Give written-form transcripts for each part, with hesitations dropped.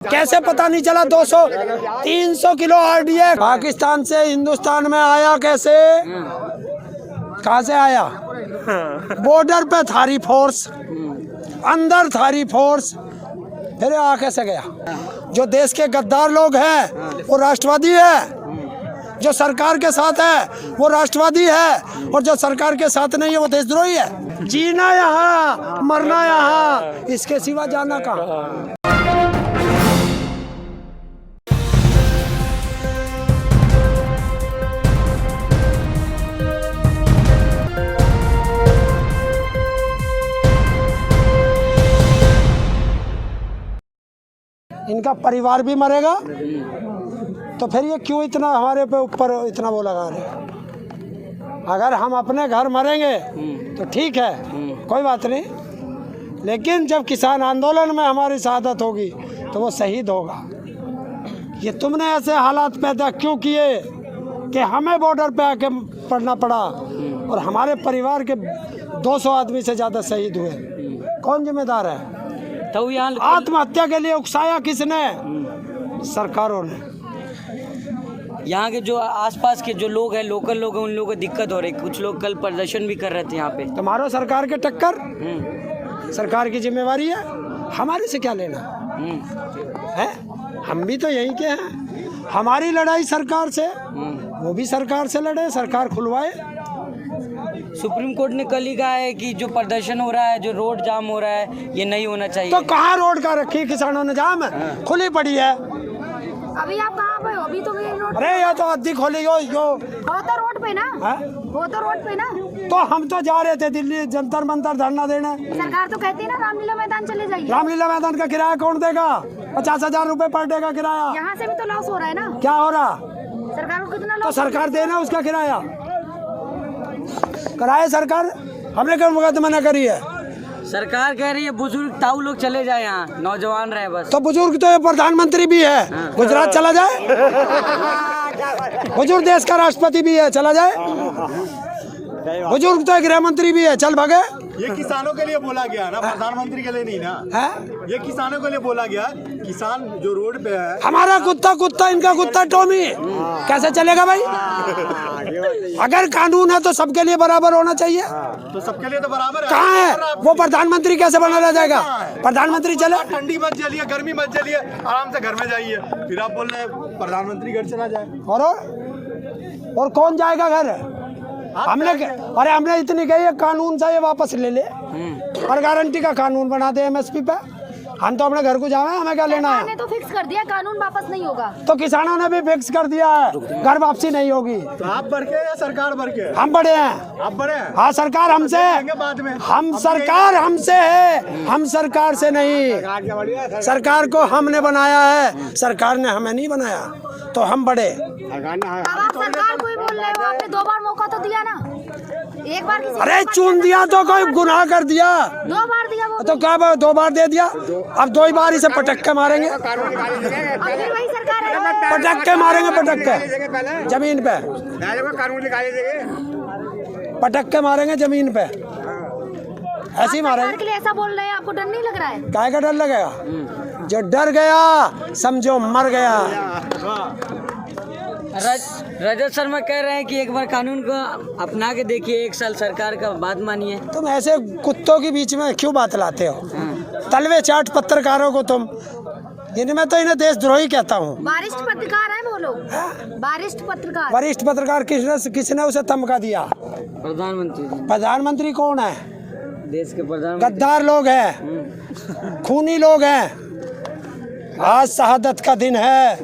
कैसे पता नहीं चला 200-300 किलो RDX पाकिस्तान से हिंदुस्तान में आया कैसे? कहाँ से आया? बॉर्डर पे थारी फोर्स, अंदर थारी फोर्स, फिर आ कैसे गया? जो देश के गद्दार लोग हैं वो राष्ट्रवादी है, जो सरकार के साथ है वो राष्ट्रवादी है, और जो सरकार के साथ नहीं है वो देशद्रोही है। जीना यहाँ, मरना यहाँ, इसके सिवा जाना कहाँ? इनका परिवार भी मरेगा, तो फिर ये क्यों इतना हमारे पे ऊपर इतना वो लगा रहे? अगर हम अपने घर मरेंगे तो ठीक है, कोई बात नहीं, लेकिन जब किसान आंदोलन में हमारी शहादत होगी तो वो शहीद होगा। ये तुमने ऐसे हालात पैदा क्यों किए कि हमें बॉर्डर पे आके पड़ना पड़ा और हमारे परिवार के 200 आदमी से ज़्यादा शहीद हुए? कौन जिम्मेदार है? तो यहाँ आत्महत्या के लिए उकसाया किसने? सरकारों ने। यहाँ के जो आसपास के जो लोग हैं, लोकल लोग हैं, उन लोगों को दिक्कत हो रही है। कुछ लोग कल प्रदर्शन भी कर रहे थे यहाँ पे। तुम्हारो सरकार के टक्कर, सरकार की जिम्मेवारी है, हमारे से क्या लेना है? हम भी तो यहीं के हैं। हमारी लड़ाई सरकार से, वो भी सरकार से लड़े, सरकार खुलवाए। सुप्रीम कोर्ट ने कल ही कहा है कि जो प्रदर्शन हो रहा है, जो रोड जाम हो रहा है, ये नहीं होना चाहिए। तो कहाँ रोड का रखी किसानों ने जाम? खुली पड़ी है। अभी आप कहाँ पे हो? अभी तो रोड। अरे ये तो अद्धी खोली हो तो रोड पे ना, वो तो रोड पे ना। तो हम तो जा रहे थे दिल्ली जंतर मंतर धरना देने। सरकार तो कहती है ना रामलीला मैदान चले जाइए। रामलीला मैदान का किराया कौन देगा? 50,000 रुपए पर डे का किराया। यहाँ से भी तो लॉस हो रहा है ना। क्या हो रहा? सरकार को कितना तो लॉस? सरकार देना उसका किराया, कराए सरकार। हमने क्यों मुकदमा न करी है? सरकार कह रही है बुजुर्ग ताऊ लोग चले जाए, यहाँ नौजवान रहे बस। तो बुजुर्ग तो प्रधानमंत्री भी है, गुजरात चला जाए। बुजुर्ग देश का राष्ट्रपति भी है, चला जाए। बुजुर्ग तो गृह मंत्री भी है, चल भागे। ये किसानों के लिए बोला गया ना, प्रधानमंत्री के लिए नहीं ना है? ये किसानों के लिए बोला गया। किसान जो रोड पे है, हमारा कुत्ता इनका कुत्ता टॉमी, कैसे चलेगा भाई? अगर कानून है तो सबके लिए बराबर होना चाहिए। तो सबके लिए तो बराबर है। कहाँ है वो? प्रधानमंत्री कैसे बना रह जाएगा? प्रधानमंत्री चले, ठंडी मत जलिए, गर्मी मत जलिए, आराम से घर में जाइए। फिर आप बोल रहे हैं प्रधानमंत्री घर चला जाए। और कौन जाएगा घर? हमने इतनी कही है कानून से ये वापस ले ले, और गारंटी का कानून बना दे MSP पे। हम तो अपने घर को जावे, हमें क्या लेना है? तो फिक्स कर दिया कानून वापस नहीं होगा। तो किसानों ने भी फिक्स कर दिया है, घर वापसी नहीं होगी। तो आप बढ़ के या सरकार बढ़ के? हम बड़े हैं। आप बड़े हैं? हाँ, सरकार हमसे, बाद में हम सरकार हमसे है, हम सरकार से नहीं। सरकार को हमने बनाया है, सरकार ने हमें नहीं बनाया, तो हम बड़े। अब आप सरकार को ही बोल रहे हो, आपने 2 बार मौका तो दिया ना, एक बार किसी। अरे चुन दिया तो कोई गुनाह कर दिया? 2 बार दिया वो तो क्या 2 बार दे दिया? अब 2 बार इसे पटक के मारेंगे, अब फिर वही सरकार है। पटक के मारेंगे, पटक के जमीन पे, पटक के मारेंगे जमीन पे, ऐसे ही मारेंगे। के लिए ऐसा बोल रहे हैं, आपको डर नहीं लग रहा है? काय का डर लगेगा? जो डर गया समझो मर गया। रजत शर्मा कह रहे हैं कि एक बार कानून को अपना के देखिए, 1 साल सरकार का बात मानिए। तुम ऐसे कुत्तों के बीच में क्यों बात लाते हो? तलवे चाट पत्रकारों को तुम, इनमें तो इन्हें देशद्रोही कहता हूँ। वरिष्ठ पत्रकार है वो लोग, वरिष्ठ पत्रकार। वरिष्ठ पत्रकार किसने उसे धमका दिया? प्रधानमंत्री। प्रधानमंत्री कौन है? देश के प्रधानमंत्री। गद्दार लोग हैं, खूनी लोग हैं। आज शहादत का दिन है,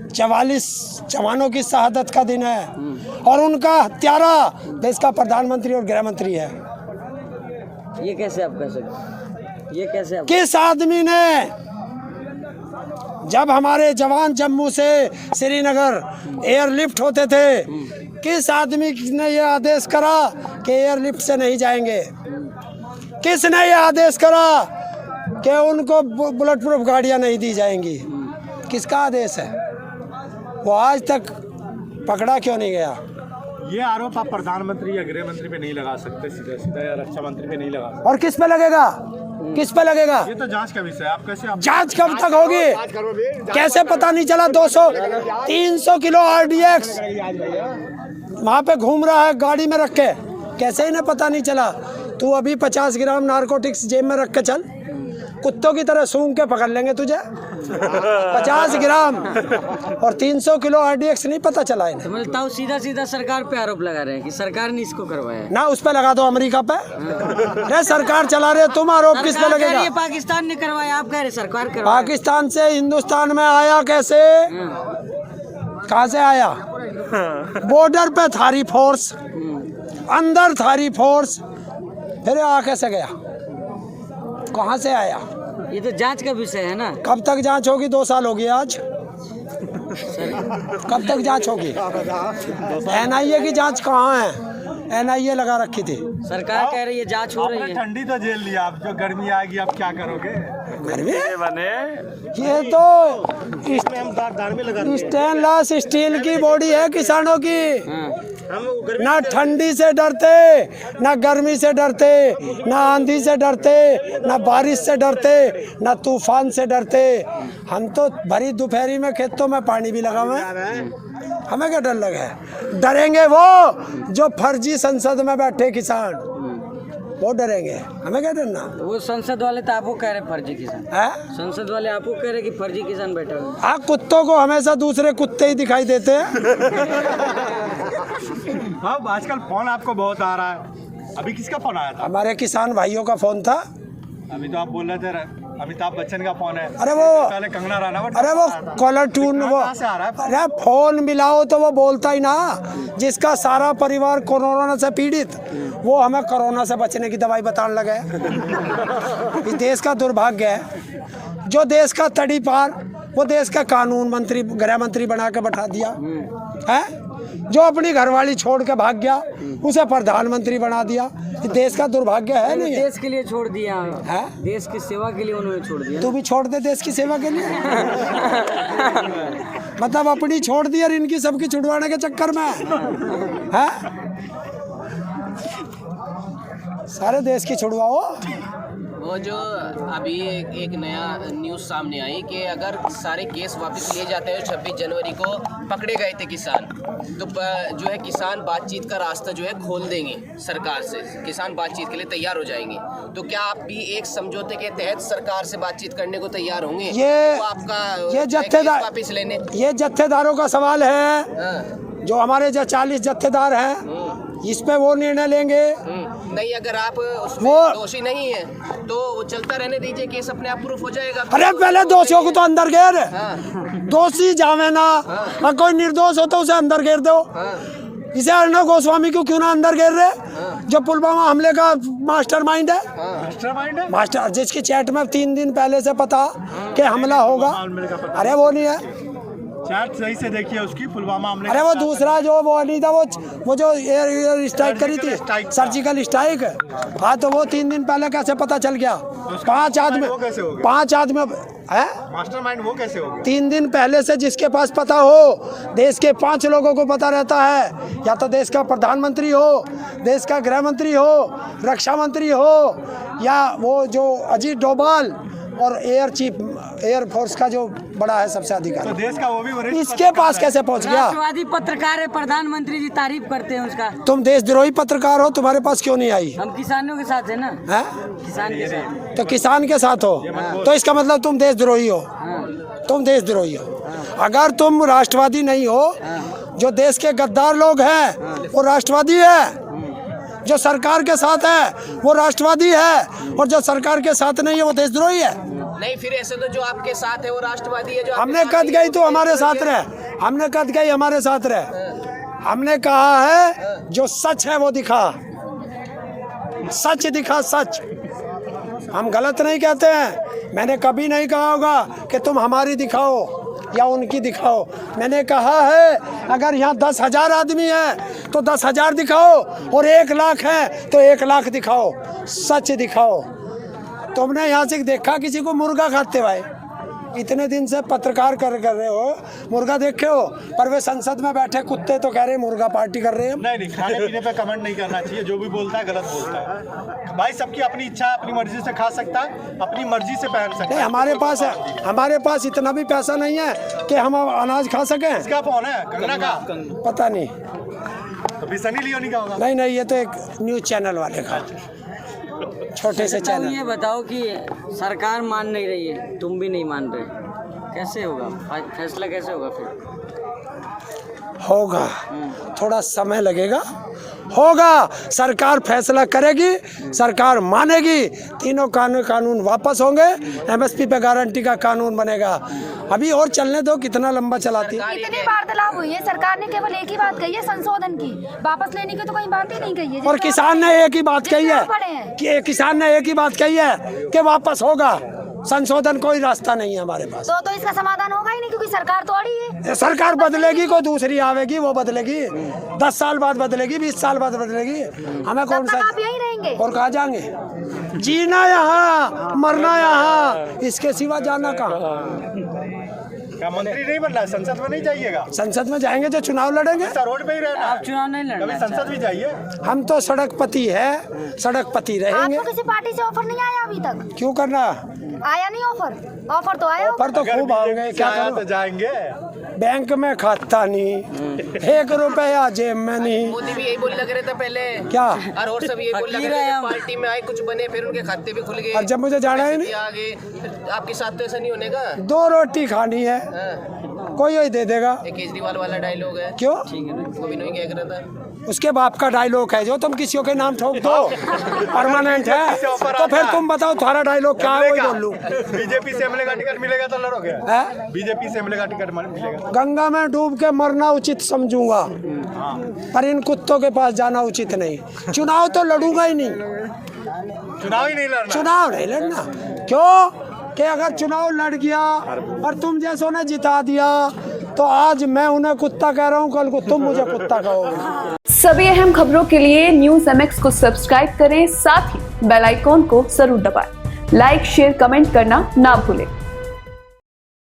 44 जवानों की शहादत का दिन है, और उनका हत्यारा देश का प्रधानमंत्री और गृह मंत्री है। ये कैसे आप कह सकते? ये कैसे आप? किस आदमी ने, जब हमारे जवान जम्मू से श्रीनगर एयरलिफ्ट होते थे, किस आदमी ने यह आदेश करा कि एयरलिफ्ट से नहीं जाएंगे? किसने यह आदेश करा कि उनको बुलेट प्रूफ गाड़ियां नहीं दी जाएंगी? किसका आदेश है? वो आज तक पकड़ा क्यों नहीं गया? ये आरोप आप प्रधानमंत्री या गृह मंत्री पे नहीं लगा सकते, सीधा सीधा, या रक्षा मंत्री पे नहीं लगा सकते। और किस पे लगेगा? किस पे लगेगा? ये तो जांच का विषय है, आप कैसे जांच कब तक होगी? कैसे पता नहीं चला? 300 किलो RDX वहाँ पे घूम रहा है गाड़ी में रख के, कैसे इन्हें पता नहीं चला? तू अभी 50 ग्राम नारकोटिक्स जेब में रख के चल, कुत्तों की तरह सूंघ के पकड़ लेंगे तुझे। 50 ग्राम और 300 किलो RDX नहीं पता चला इन्हें। तो मिलता हूँ सीधा सीधा सरकार पे आरोप लगा रहे हैं कि सरकार ने इसको करवाया ना, उस पे लगा दो अमेरिका पे। अरे सरकार चला रहे, तुम आरोप किस पे लगेगा? ये पाकिस्तान ने करवाया, आप कह रहे सरकार करवाया। पाकिस्तान से हिंदुस्तान में आया कैसे? कहाँ से आया? बॉर्डर पे थारी फोर्स, अंदर थारी फोर्स, फिर आ कैसे गया? कहाँ से आया? ये तो जांच का विषय है ना। कब तक जांच होगी? 2 साल हो गए आज। कब तक जांच होगी? NIA की जांच कहाँ है? NIA लगा रखी थी। सरकार कह रही है जांच हो रही है। ठंडी तो झेल लिया, आप जो गर्मी आएगी आप क्या करोगे? गर्मी ये तो स्टेनलेस स्टील की बॉडी है किसानों की। ना ठंडी से डरते, ना गर्मी से डरते, ना आंधी से डरते, ना बारिश से डरते, ना तूफान से डरते। हम तो भरी दोपहरी में खेतों में पानी भी लगा हुआ है, हमें क्या डर लगा है? डरेंगे वो जो फर्जी संसद में बैठे किसान, वो डरेंगे, हमें क्या डरना? वो संसद वाले तो आपको कह रहे फर्जी किसान है? संसद वाले आपको कह रहे कि फर्जी किसान बैठे हुए। हाँ, कुत्तों को हमेशा दूसरे कुत्ते ही दिखाई देते हैं। हाँ, आजकल फोन आपको बहुत आ रहा है, अभी किसका फोन आया था? हमारे किसान भाइयों का फोन था। अभी तो आप बोल रहे थे अमिताभ बच्चन का फोन है। अरे वो पहले कंगना रनावत। अरे वो कॉलर ट्यून, वो कहाँ से आ रहा है? अरे फोन मिलाओ तो वो बोलता ही ना। जिसका सारा परिवार कोरोना से पीड़ित, वो हमें कोरोना से बचने की दवाई बताने लगे। इस देश का दुर्भाग्य है, जो देश का तड़ी पार, वो देश का कानून मंत्री, गृह मंत्री बना के बैठा दिया है। जो अपनी घरवाली छोड़ के भाग गया, उसे प्रधानमंत्री बना दिया। ये देश का दुर्भाग्य है नहीं? देश के लिए छोड़ दिया है, देश की सेवा के लिए उन्होंने छोड़ दिया। तू भी छोड़ दे देश की सेवा के लिए। मतलब अपनी छोड़ दी और इनकी सबकी छुड़वाने के चक्कर में है। सारे देश की छुड़वाओ। वो जो अभी एक नया न्यूज़ सामने आई कि अगर सारे केस वापस लिए जाते हैं, 26 जनवरी को पकड़े गए थे किसान, तो जो है किसान बातचीत का रास्ता जो है खोल देंगे सरकार से, किसान बातचीत के लिए तैयार हो जाएंगे। तो क्या आप भी एक समझौते के तहत सरकार से बातचीत करने को तैयार होंगे? ये तो आपका ये जत्थेदार वापस लेने, ये जत्थेदारों का सवाल है। हाँ। जो हमारे जो 40 जत्थेदार हैं, इस पे वो निर्णय लेंगे। नहीं, अगर आप उसमें वो दोषी नहीं है तो वो चलता रहने दीजिए, केस अपने आप प्रूफ हो जाएगा। अरे पहले दोषियों को तो अंदर घेर। हाँ। दोषी जावे ना, और कोई निर्दोष हो तो उसे अंदर घेर दो। इसे अर्णव गोस्वामी को क्यों ना अंदर घेर रहे, जो पुलवामा हमले का मास्टरमाइंड है। मास्टरमाइंड है? मास्टर, जिसकी चैट में 3 दिन पहले से पता कि हमला होगा। अरे वो नहीं है, चैट सही से देखिए उसकी, पुलवामा हमले। अरे वो दूसरा जो वो नहीं था, वो जो एयर स्ट्राइक करी थी, सर्जिकल स्ट्राइक। हाँ, तो वो 3 दिन पहले कैसे पता चल गया? 5 आदमी, 5 आदमी है मास्टरमाइंड, वो कैसे हो गया? 3 दिन पहले से जिसके पास पता हो, देश के 5 लोगों को पता रहता है, या तो देश का प्रधानमंत्री हो, देश का गृह मंत्री हो, रक्षा मंत्री हो, या वो जो अजीत डोभाल और एयर चीफ, एयर फोर्स का जो बड़ा है सबसे अधिकारी, तो देश का वो भी वरिष्ठ इसके पास कैसे पहुंच गया? राष्ट्रवादी पत्रकार है, प्रधानमंत्री जी तारीफ करते हैं उसका। तुम देशद्रोही पत्रकार हो, तुम्हारे पास क्यों नहीं आई? हम किसानों के साथ है ना, है? किसान के साथ। तो किसान के साथ हो, तो इसका मतलब तुम देशद्रोही हो। तुम देशद्रोही हो। अगर तुम राष्ट्रवादी नहीं हो, जो देश के गद्दार लोग हैं वो राष्ट्रवादी है, जो सरकार के साथ है वो राष्ट्रवादी है, और जो सरकार के साथ नहीं है वो देशद्रोही है। नहीं, फिर ऐसे तो जो आपके साथ है वो राष्ट्रवादी है। जो हमने कद गई तो हमारे साथ रहे, हमने कद गई हमारे साथ रहे। हमने कहा है जो सच है वो दिखा, सच दिखा, सच। हम गलत नहीं कहते हैं। मैंने कभी नहीं कहा होगा कि तुम हमारी दिखाओ या उनकी दिखाओ। मैंने कहा है अगर यहाँ 10,000 आदमी हैं तो 10,000 दिखाओ, और 1 लाख है तो 1 लाख दिखाओ, सच दिखाओ। तुमने यहाँ से देखा किसी को मुर्गा खाते हुए? इतने दिन से पत्रकार कर रहे हो, मुर्गा देखे हो, पर वे संसद में बैठे कुत्ते तो कह रहे हैं मुर्गा पार्टी कर रहे हैं। नहीं, खाने पीने पे कमेंट नहीं करना चाहिए, जो भी बोलता है गलत बोलता है। भाई सबकी अपनी इच्छा है, अपनी मर्जी से खा सकता है, अपनी मर्जी से पहन सकता नहीं, है। हमारे पास इतना भी पैसा नहीं है कि हम अनाज खा सकें। इसका फोन है कंगना का, पता नहीं, तो भी सनी लियोनी का होगा। नहीं, ये तो एक न्यूज चैनल वाले का, छोटे से तो चैनल। ये बताओ कि सरकार मान नहीं रही है, तुम भी नहीं मान रहे, कैसे होगा फैसला, कैसे होगा फिर? होगा, थोड़ा समय लगेगा, होगा। सरकार फैसला करेगी, सरकार मानेगी, तीनों कानून वापस होंगे, एमएसपी पे गारंटी का कानून बनेगा। अभी और चलने दो, कितना लंबा चलाती। इतनी वार्तालाप हुई है, सरकार ने केवल एक ही बात कही है, संशोधन की, वापस लेने की तो कोई बात ही नहीं कही है। और किसान ने एक ही बात कही है कि वापस होगा, संशोधन कोई रास्ता नहीं है हमारे पास। तो इसका समाधान होगा ही नहीं, क्योंकि सरकार तोड़ी है। सरकार बदलेगी, कोई दूसरी आवेगी, वो बदलेगी, 10 साल बाद बदलेगी, 20 साल बाद बदलेगी, हमें कौन सा। आप यहीं रहेंगे और कहाँ जाएंगे? जीना यहाँ, मरना यहाँ, इसके सिवा जाना कहाँ? क्या मंत्री नहीं बनना है? संसद में नहीं जाइएगा? संसद में जाएंगे तो चुनाव लड़ेंगे। रोड पे ही रहना आप चुनाव नहीं लड़ना कभी संसद भी जाइए। हम तो सड़कपति है, सड़कपति रहेंगे। आपको किसी पार्टी से ऑफर नहीं आया अभी तक? क्यों करना? आया नहीं ऑफर तो आया। ऑफर तो खूब आएंगे, क्या तो जाएंगे। बैंक में खाता नहीं, 1 रुपया जेब में नहीं। मोदी भी यही बोलने लग रहे थे पहले, क्या? और सब यही बोलने लग रहे थे, पार्टी में आए कुछ बने, फिर उनके खाते भी खुल गए। और जब मुझे जाना ही नहीं, आगे आपके साथ तो ऐसा नहीं होने का। 2 रोटी खानी है, कोई ही दे देगा। एक केजरीवाल वाला डायलॉग है, क्यों? वो भी नहीं कह रहा था। उसके बाप का डायलॉग है, जो तुम किसी के नाम ठोक दो परमानेंट है। तो फिर तुम बताओ तुम्हारा डायलॉग क्या है, वही बोल लूं। बीजेपी से एमएलए का टिकट मिलेगा तो लड़ोगे? बीजेपी से एमएलए का टिकट मिलेगा? गंगा में डूब के मरना उचित समझूंगा, पर इन कुत्तों के पास जाना उचित नहीं। चुनाव तो लड़ूंगा ही नहीं, चुनाव ही नहीं लड़ना। चुनाव नहीं लड़ना। क्यों? कि अगर चुनाव लड़ गया और तुम जैसों ने जिता दिया, तो आज मैं उन्हें कुत्ता कह रहा हूँ, कल को तुम मुझे कुत्ता कहोगे। सभी अहम खबरों के लिए न्यूज़ MX को सब्सक्राइब करें, साथ ही बेल आइकॉन को जरूर दबाएं। लाइक, शेयर, कमेंट करना ना भूलें।